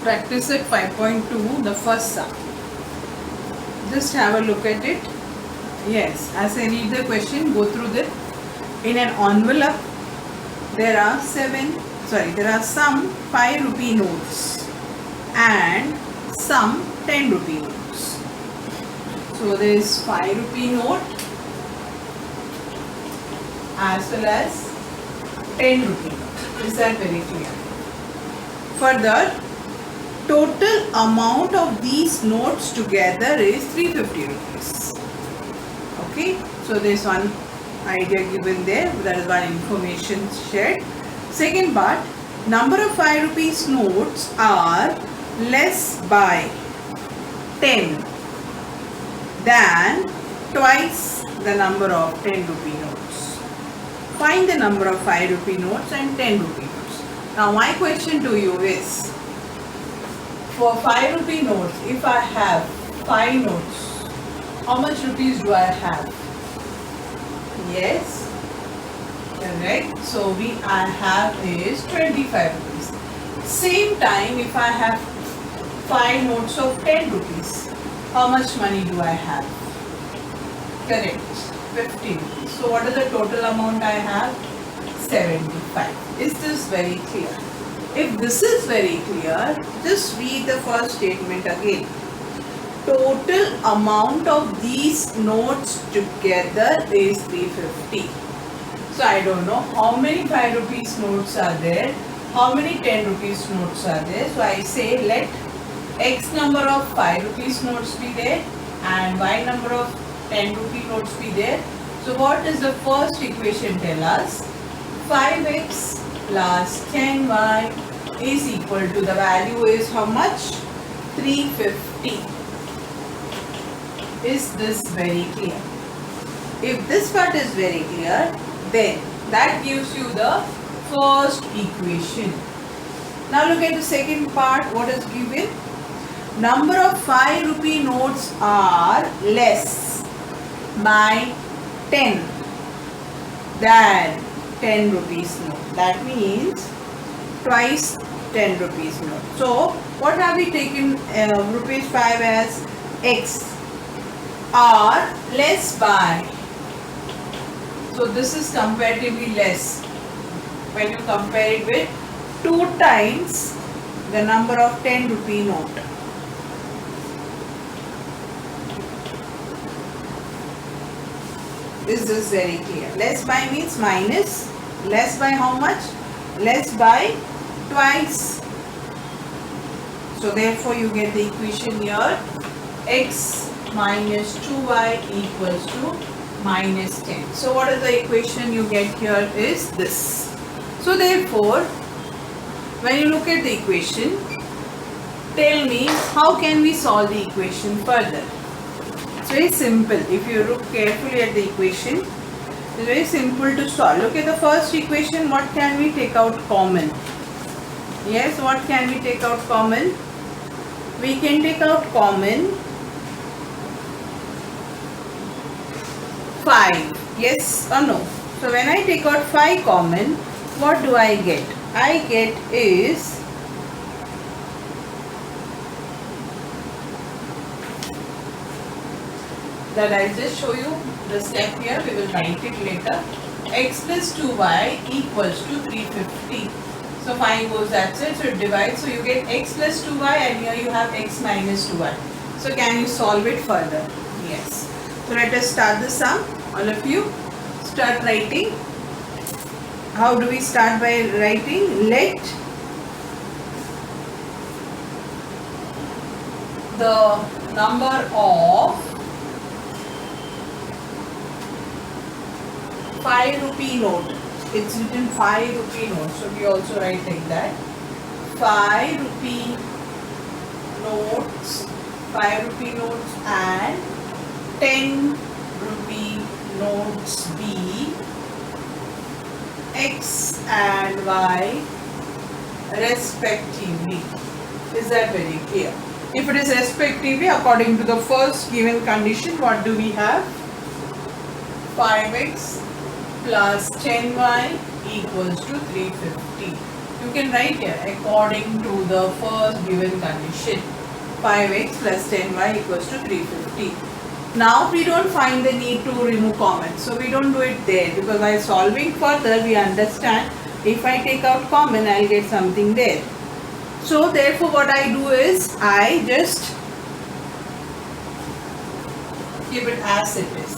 practice at 5.2, the first sum. Just have a look at it. Yes, as I read the question, go through it. In an envelope, there are some 5 rupee notes and some 10 rupee notes. So there is 5 rupee note as well as 10 rupee note. Is that very clear? Further, total amount of these notes together is 350 rupees. Okay, so there is one idea given there, that is one information shared. Second part, number of 5 rupees notes are less by 10 than twice the number of 10 rupee notes. Find the number of 5 rupee notes and 10 rupee notes. Now my question to you is, for 5 rupee notes, if I have 5 notes, how much rupees do I have? Yes, correct. So I have is 25 rupees. Same time, if I have 5 notes of 10 rupees, how much money do I have? Correct, 50 rupees. So what is the total amount I have? 75. Is this very clear? If this is very clear, just read the first statement again. Total amount of these notes together is 350. So I don't know how many 5 rupees notes are there, how many 10 rupees notes are there. So I say let X number of 5 rupees notes be there and Y number of 10 rupee notes be there. So what does the first equation tell us? 5x plus 10y is equal to, the value is how much? 350. Is this very clear? If this part is very clear, then that gives you the first equation. Now look at the second part. What is given? Number of 5 rupee notes are less by 10 than 10 rupees note. That means twice 10 rupees note. So what have we taken rupees 5 as? X are less by. So this is comparatively less when you compare it with 2 times the number of 10 rupee note. Is this very clear? Less by means minus. Less by how much? Less by twice. So therefore you get the equation here. X minus 2y equals to minus 10. So what is the equation you get here is this. So therefore, when you look at the equation, tell me how can we solve the equation further. It's very simple. If you look carefully at the equation, it's very simple to solve. Look at the first equation. What can we take out common? Yes, what can we take out common? We can take out common 5. Yes or no? So when I take out 5 common, what do I get? I get is that I'll just show you the step here. We will write it later. X plus 2y equals to 350. So 5 goes that's it. So it divides. So you get x plus 2y and here you have x minus 2y. So can you solve it further? Yes. So let us start the sum. All of you start writing. How do we start by writing? Let the number of 5 rupee note. It's written 5 rupee note. So we also write like that. 5 rupee notes, 5 rupee notes and 10 rupee notes be X and Y respectively. Is that very clear? If it is respectively, according to the first given condition, what do we have? 5x plus 10y equals to 350. You You can write here according to the first given condition 5x plus 10y equals to 350. Now we don't find the need to remove common, so we don't do it there, because while solving further we understand if I take out common I'll get something there. So therefore what I do is I just keep it as it is.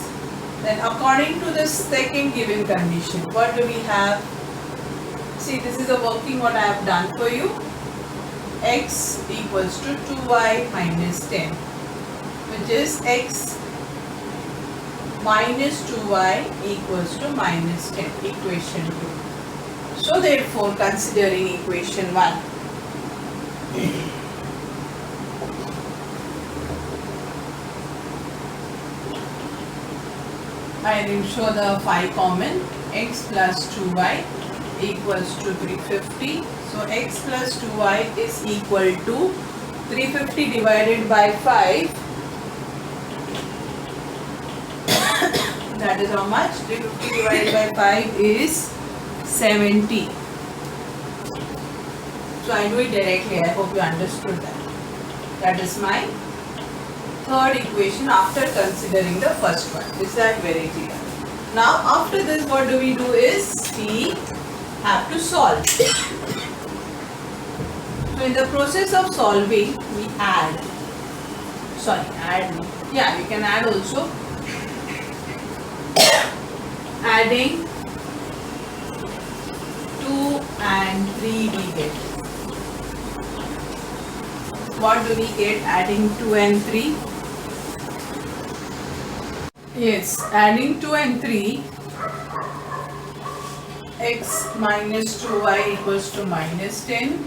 Then according to the second given condition, what do we have? See, this is a working what I have done for you. X equals to 2y minus 10, which is x minus 2y equals to minus 10, equation 2. So therefore considering equation 1, I will show the 5 common. X plus 2y equals to 350. So x plus 2y is equal to 350 divided by 5. That is how much? 350 divided by 5 is 70. So I do it directly. I hope you understood that. That is my third equation after considering the first one. Is that very clear? Now after this what do we do is we have to solve. So in the process of solving we add. Yeah, we can add also. Adding 2 and 3 we get. What do we get adding 2 and 3? Yes, adding 2 and 3, x minus 2y equals to minus 10,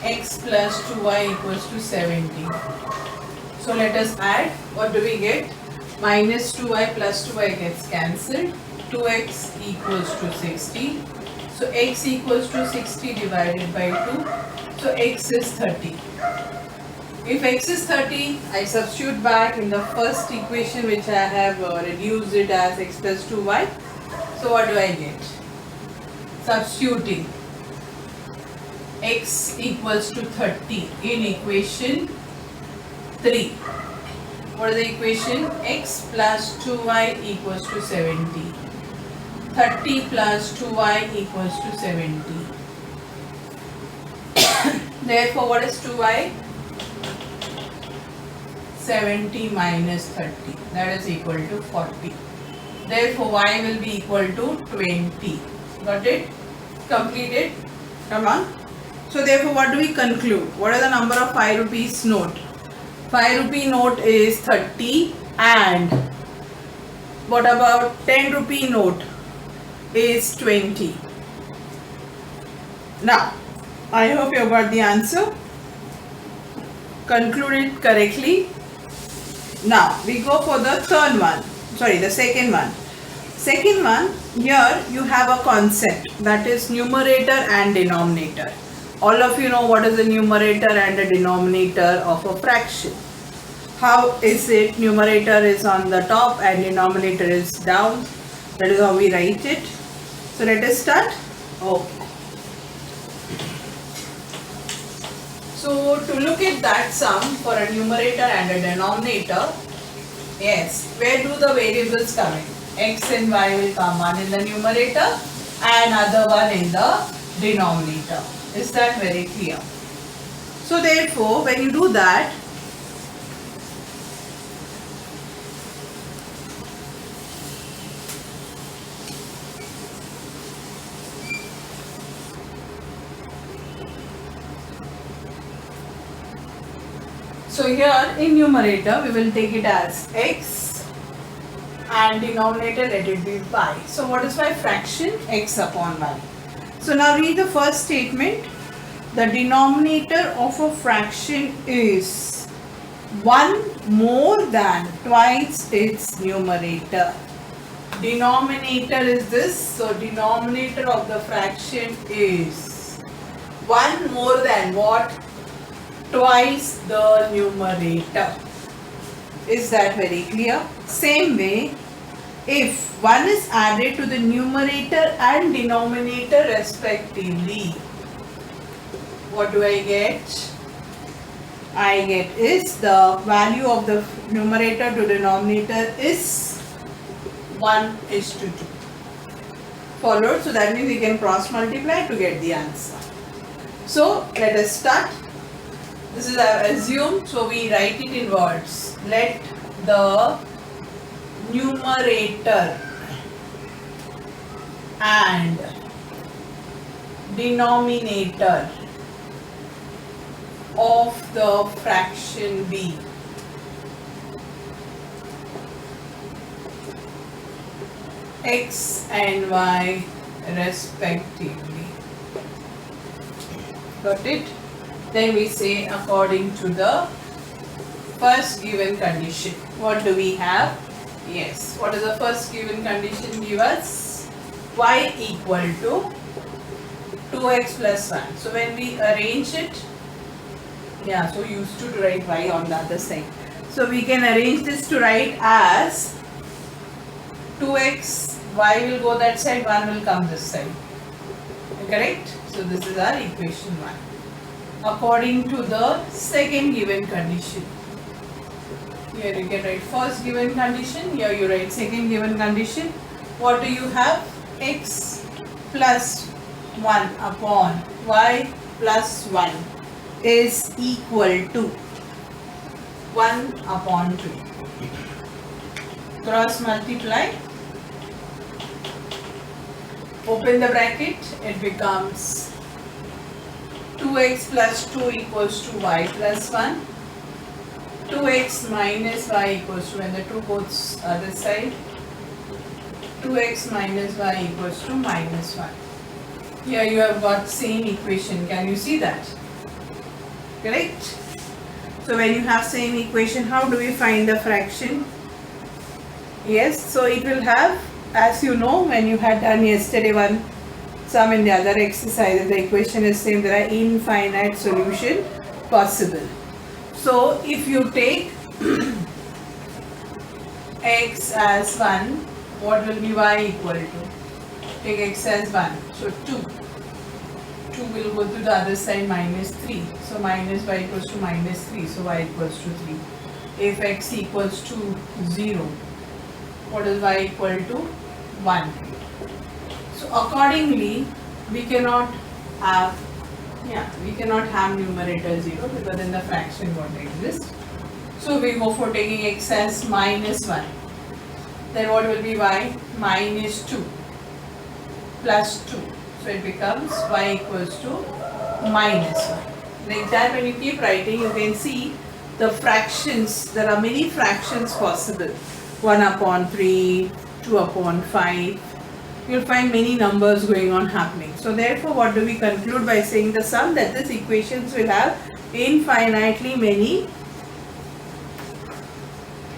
x plus 2y equals to 70. So let us add. What do we get? Minus 2y plus 2y gets cancelled. 2x equals to 60. So x equals to 60 divided by 2. So x is 30. If x is 30, I substitute back in the first equation which I have reduced it as x plus 2y. So what do I get? Substituting x equals to 30 in equation 3. What is the equation? X plus 2y equals to 70. 30 plus 2y equals to 70. Therefore, what is 2y? 70 minus 30, that is equal to 40. Therefore, y will be equal to 20. Got it? Completed? Come on. So therefore, what do we conclude? What is the number of 5 rupees note? 5 rupee note is 30, and what about 10 rupee note is 20. Now, I hope you got the answer. Conclude it correctly. Now we go for the second one. Second one, here you have a concept, that is numerator and denominator. All of you know what is the numerator and the denominator of a fraction. How is it? Numerator is on the top and denominator is down. That is how we write it. So let us start. Okay. So to look at that sum for a numerator and a denominator, yes, where do the variables come in? X and y will come, one in the numerator and other one in the denominator. Is that very clear? So therefore, when you do that, so here in numerator we will take it as x and denominator let it be y. So what is my fraction? X upon y. So now read the first statement. The denominator of a fraction is 1 more than twice its numerator. Denominator is this, so denominator of the fraction is 1 more than what? Twice the numerator. Is that very clear? Same way, if 1 is added to the numerator and denominator respectively, what do I get? I get is the value of the numerator to denominator is 1:2. Followed, so that means we can cross multiply to get the answer. So let us start. This is assumed, so we write it in words. Let the numerator and denominator of the fraction be x and y respectively. Got it? Then we say according to the first given condition. What do we have? Yes. What is the first given condition? Give us y equal to 2x plus 1. So when we arrange it, yeah, so used to write y on the other side. So we can arrange this to write as 2x, y will go that side, 1 will come this side. Correct? So this is our equation 1. According to the second given condition. Here you can write first given condition, here you write second given condition. What do you have? X plus 1 upon y plus 1 is equal to 1 upon 2. Cross multiply. Open the bracket, it becomes 2x plus 2 equals to y plus 1. 2x minus y equals to, when the 2 goes other side, 2x minus y equals to minus 1. Here you have got same equation. Can you see that? Correct? So when you have same equation, how do we find the fraction? Yes, so it will have, as you know, when you had done yesterday one sum in the other exercise, the equation is same, there are infinite solution possible. So if you take x as 1, what will be y equal to? Take x as 1, so 2. 2 will go to the other side, minus 3. So minus y equals to minus 3, so y equals to 3. If x equals to 0, what is y equal to? 1. So accordingly, we cannot have numerator 0 because then the fraction won't exist. So we go for taking x as minus 1. Then what will be y? Minus 2 plus 2. So it becomes y equals to minus 1. Like that, when you keep writing, you can see the fractions. There are many fractions possible. 1 upon 3, 2 upon 5. You'll find many numbers going on happening. So therefore, what do we conclude by saying the sum? That this equations will have infinitely many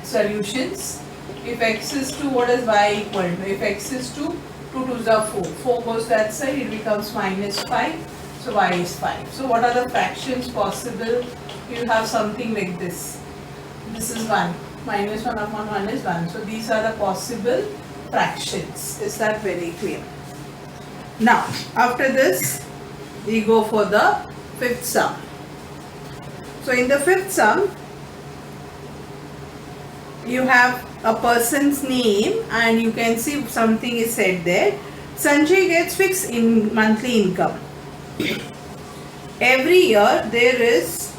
solutions. If x is 2, what is y equal to? If x is 2, 2 2s are 4. 4 goes that side, it becomes minus 5. So y is 5. So what are the fractions possible? You have something like this. This is 1. Minus 1 upon 1 is 1. So these are the possible fractions. Is that very clear? Now, after this, we go for the fifth sum. So in the fifth sum, you have a person's name and you can see something is said there. Sanjay gets fixed in monthly income. Every year there is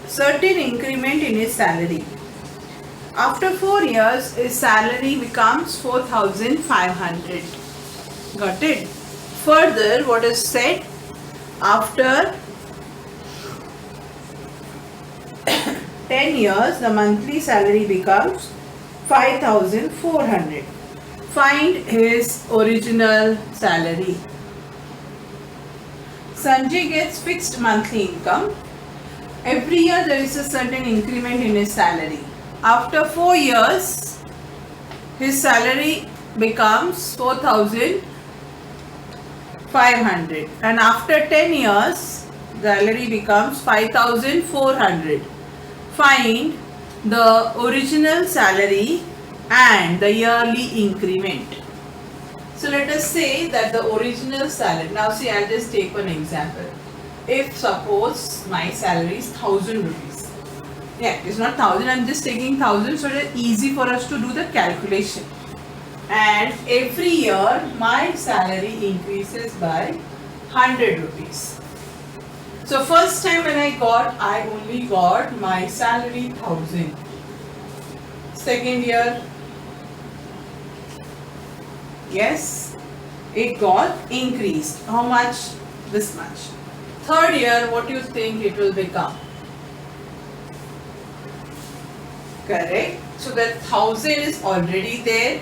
certain increment in his salary. After 4 years, his salary becomes 4,500. Got it? Further, what is said? After 10 years, the monthly salary becomes 5,400. Find his original salary. Sanjay gets fixed monthly income. Every year there is a certain increment in his salary. After 4 years, his salary becomes 4,500, and after 10 years, salary becomes 5,400. Find the original salary and the yearly increment. So let us say that the original salary, now see, I'll just take one example. if suppose my salary is 1000 rupees. Yeah, it's not 1000, I'm just taking 1000 so that easy for us to do the calculation. And every year my salary increases by 100 rupees. So first time when I only got my salary 1000. Second year, yes, it got increased. How much? This much. Third year, what do you think it will become? Correct. So that 1000 is already there.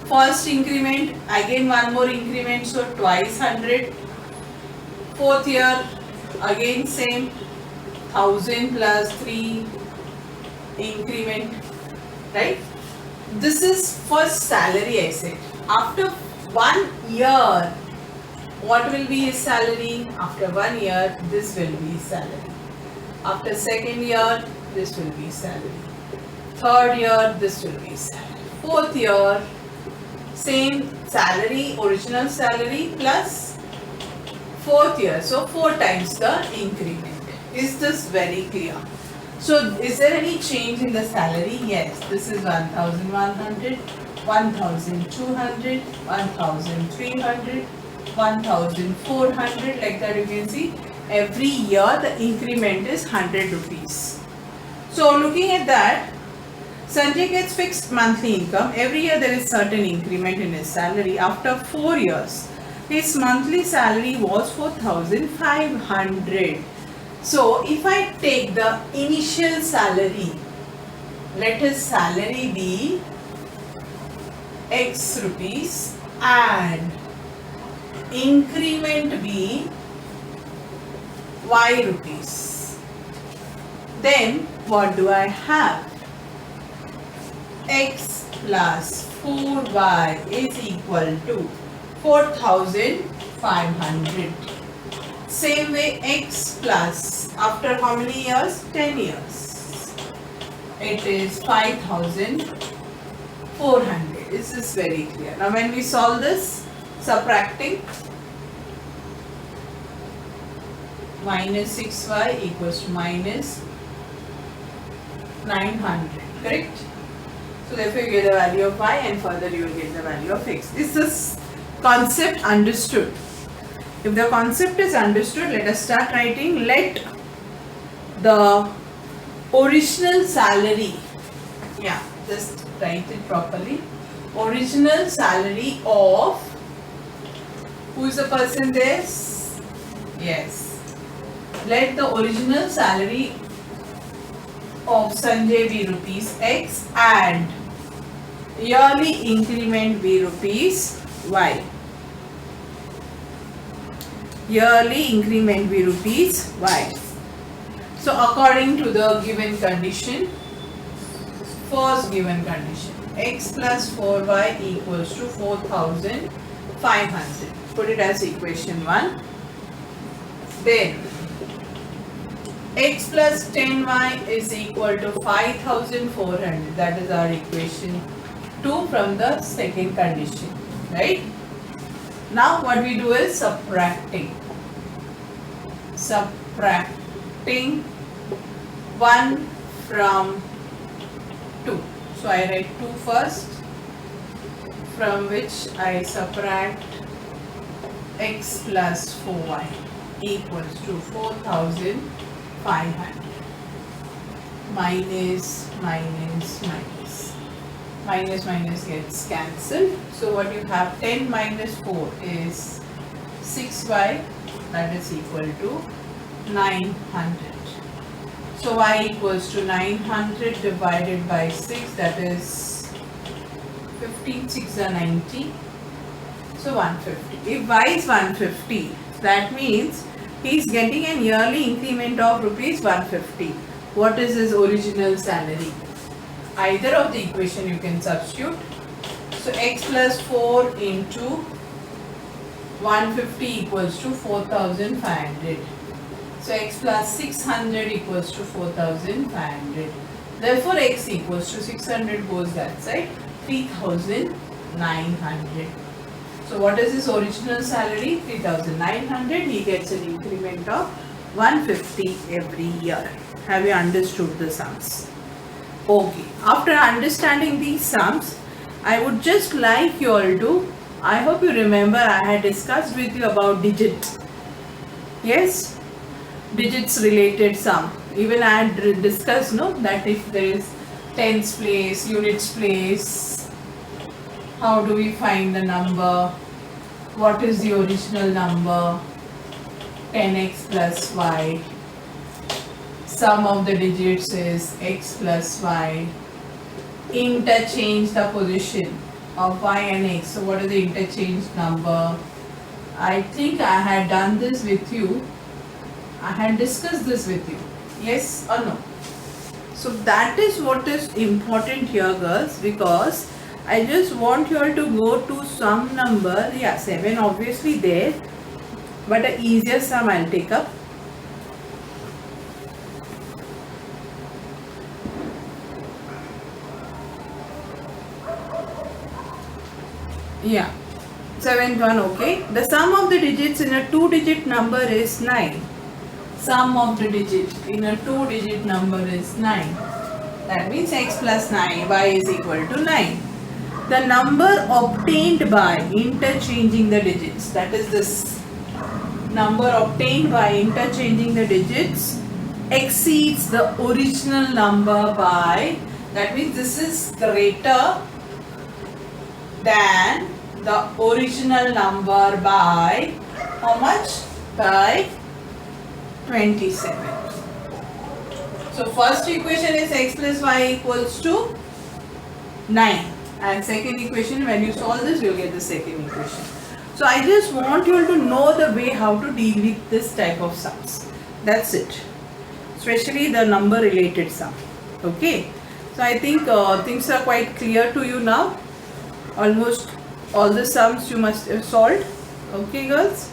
First increment, again one more increment, so twice 100. Fourth year, again same, 1000 plus 3 increment, right? This is first salary I said. After 1 year, what will be his salary? After 1 year, this will be his salary. After second year, this will be salary. Third year, this will be salary. Fourth year, same salary, original salary plus fourth year. So 4 times the increment. Is this very clear? So is there any change in the salary? Yes. This is 1100, 1200, 1300, 1400. Like that you can see every year the increment is 100 rupees. So looking at that, Sanjay gets fixed monthly income. Every year there is certain increment in his salary. After 4 years, his monthly salary was 4500. So if I take the initial salary, let his salary be X rupees and increment be Y rupees. Then what do I have? X plus 4y is equal to 4500. Same way X plus, after how many years? 10 years. It is 5400. This is very clear. Now when we solve this, subtracting, minus 6y equals to minus 900. Correct? So therefore you get the value of y and further you will get the value of x. Is this concept understood? If the concept is understood, let us start writing. Let the original salary, just write it properly. Original salary of, who is the person there? Yes. Let the original salary of Sanjay be rupees X and yearly increment be rupees Y. Yearly increment be rupees Y. So according to the given condition, first given condition, X plus 4y equals to 4500. Put it as equation 1. Then X plus 10y is equal to 5400. That is our equation 2 from the second condition, right? Now what we do is subtracting. Subtracting 1 from 2. So I write 2 first, from which I subtract X plus 4y equals to 4500. Minus, minus, minus. Minus, minus gets cancelled. So what you have, 10 minus 4 is 6y, that is equal to 900. So y equals to 900 divided by 6, that is 15, 6 are 90. So 150. If y is 150, that means he is getting an yearly increment of rupees 150. What is his original salary? Either of the equation you can substitute. So x plus 4 into 150 equals to 4500. So x plus 600 equals to 4500. Therefore x equals to 600 goes that side, 3900. So So what is his original salary? 3,900. He gets an increment of 150 every year. Have you understood the sums? Okay. After understanding these sums, I would just like you all to, I hope you remember I had discussed with you about digits. Yes? Digits related sum. Even I had discussed, no, that if there is tens place, units place, how do we find the number? What is the original number? 10x plus y. Sum of the digits is x plus y. Interchange the position of y and x. So what is the interchange number? I think I had done this with you. I had discussed this with you. Yes or no? So that is what is important here, girls, because I just want you all to go to some number. Yeah, 7 obviously there, but the easier sum I'll take up. Yeah, 7th one, okay. The sum of the digits in a 2-digit number is 9. Sum of the digit in a 2-digit number is 9. That means x plus 9, y is equal to 9. The number obtained by interchanging the digits, that is this number obtained by interchanging the digits, exceeds the original number by, that means this is greater than the original number by how much? By 27. So first equation is x plus y equals to 9, and second equation, when you solve this you will get the second equation. So I just want you all to know the way how to deal with this type of sums. That's it. Especially the number related sum. Okay. So I think things are quite clear to you now. Almost all the sums you must have solved. Okay, girls.